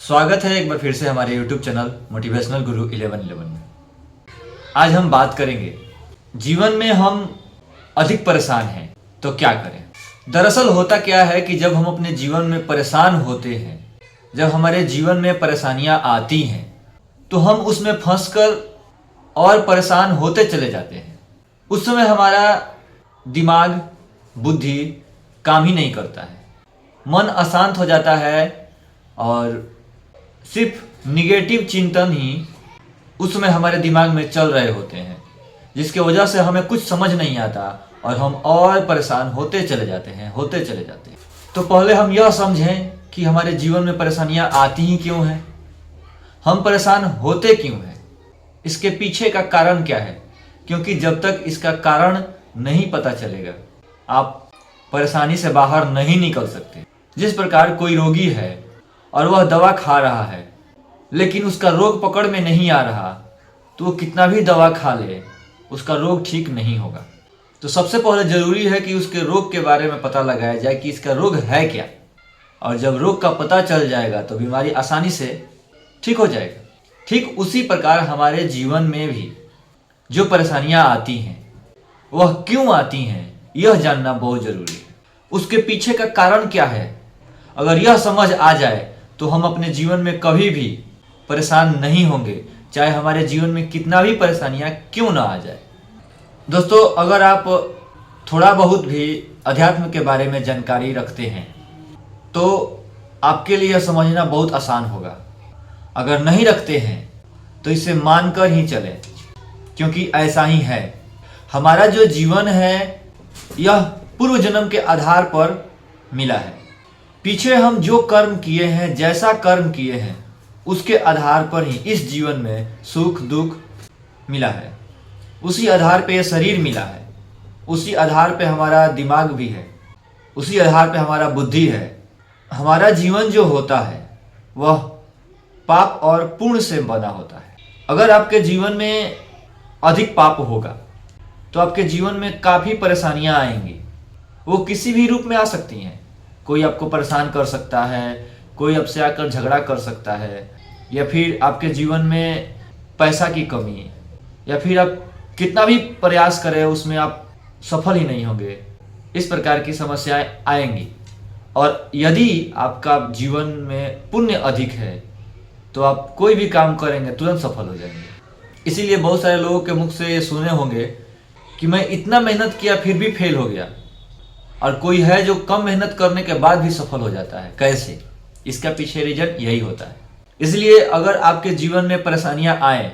स्वागत है एक बार फिर से हमारे YouTube चैनल मोटिवेशनल गुरु 1111 में। आज हम बात करेंगे जीवन में हम अधिक परेशान हैं तो क्या करें। दरअसल होता क्या है कि जब हम अपने जीवन में परेशान होते हैं, जब हमारे जीवन में परेशानियां आती हैं तो हम उसमें फंसकर और परेशान होते चले जाते हैं। उस समय हमारा दिमाग, बुद्धि काम ही नहीं करता है, मन अशांत हो जाता है और सिर्फ निगेटिव चिंतन ही उस समय हमारे दिमाग में चल रहे होते हैं, जिसके वजह से हमें कुछ समझ नहीं आता और हम और परेशान होते चले जाते हैं। तो पहले हम यह समझें कि हमारे जीवन में परेशानियां आती ही क्यों हैं, हम परेशान होते क्यों हैं, इसके पीछे का कारण क्या है। क्योंकि जब तक इसका कारण नहीं पता चलेगा आप परेशानी से बाहर नहीं निकल सकते। जिस प्रकार कोई रोगी है और वह दवा खा रहा है लेकिन उसका रोग पकड़ में नहीं आ रहा, तो वो कितना भी दवा खा ले उसका रोग ठीक नहीं होगा। तो सबसे पहले जरूरी है कि उसके रोग के बारे में पता लगाया जाए कि इसका रोग है क्या, और जब रोग का पता चल जाएगा तो बीमारी आसानी से ठीक हो जाएगा। ठीक उसी प्रकार हमारे जीवन में भी जो परेशानियां आती हैं वह क्यों आती हैं यह जानना बहुत जरूरी है। उसके पीछे का कारण क्या है, अगर यह समझ आ जाए तो हम अपने जीवन में कभी भी परेशान नहीं होंगे, चाहे हमारे जीवन में कितना भी परेशानियां क्यों ना आ जाए। दोस्तों, अगर आप थोड़ा बहुत भी अध्यात्म के बारे में जानकारी रखते हैं तो आपके लिए यह समझना बहुत आसान होगा। अगर नहीं रखते हैं तो इसे मानकर ही चलें, क्योंकि ऐसा ही है। हमारा जो जीवन है यह पूर्व जन्म के आधार पर मिला है। पीछे हम जो कर्म किए हैं, जैसा कर्म किए हैं, उसके आधार पर ही इस जीवन में सुख दुख मिला है। उसी आधार पे यह शरीर मिला है, उसी आधार पे हमारा दिमाग भी है, उसी आधार पे हमारा बुद्धि है। हमारा जीवन जो होता है वह पाप और पुण्य से बना होता है। अगर आपके जीवन में अधिक पाप होगा तो आपके जीवन में काफ़ी परेशानियां आएंगी। वो किसी भी रूप में आ सकती हैं। कोई आपको परेशान कर सकता है, कोई आपसे आकर झगड़ा कर सकता है, या फिर आपके जीवन में पैसा की कमी, या फिर आप कितना भी प्रयास करें उसमें आप सफल ही नहीं होंगे। इस प्रकार की समस्याएं आएंगी। और यदि आपका जीवन में पुण्य अधिक है तो आप कोई भी काम करेंगे तुरंत सफल हो जाएंगे। इसीलिए बहुत सारे लोगों के मुख से ये सुने होंगे कि मैं इतना मेहनत किया फिर भी फेल हो गया, और कोई है जो कम मेहनत करने के बाद भी सफल हो जाता है। कैसे? इसका पीछे रीजन यही होता है। इसलिए अगर आपके जीवन में परेशानियां आए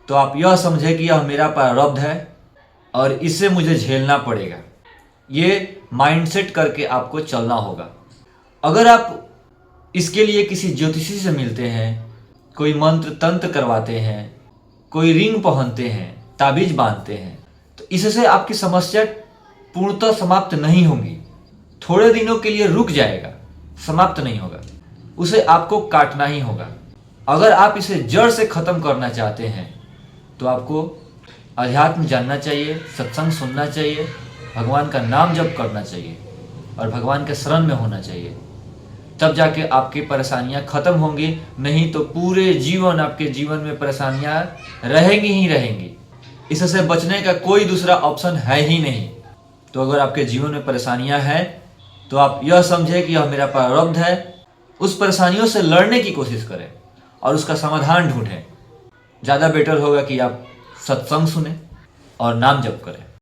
तो आप यह समझें कि यह मेरा प्रारब्ध है और इसे मुझे झेलना पड़ेगा। ये माइंडसेट करके आपको चलना होगा। अगर आप इसके लिए किसी ज्योतिषी से मिलते हैं, कोई मंत्र तंत्र करवाते हैं, कोई रिंग पहनते हैं, ताबीज बांधते हैं, तो इससे आपकी समस्या पूर्णतः समाप्त नहीं होगी। थोड़े दिनों के लिए रुक जाएगा, समाप्त नहीं होगा। उसे आपको काटना ही होगा। अगर आप इसे जड़ से खत्म करना चाहते हैं तो आपको अध्यात्म जानना चाहिए, सत्संग सुनना चाहिए, भगवान का नाम जप करना चाहिए और भगवान के शरण में होना चाहिए। तब जाके आपकी परेशानियां खत्म होंगी। नहीं तो पूरे जीवन आपके जीवन में परेशानियां रहेंगी ही रहेंगी। इससे बचने का कोई दूसरा ऑप्शन है ही नहीं। तो अगर आपके जीवन में परेशानियां हैं तो आप यह समझें कि यह मेरा प्रारब्ध है। उस परेशानियों से लड़ने की कोशिश करें और उसका समाधान ढूंढें। ज़्यादा बेटर होगा कि आप सत्संग सुने और नाम जप करें।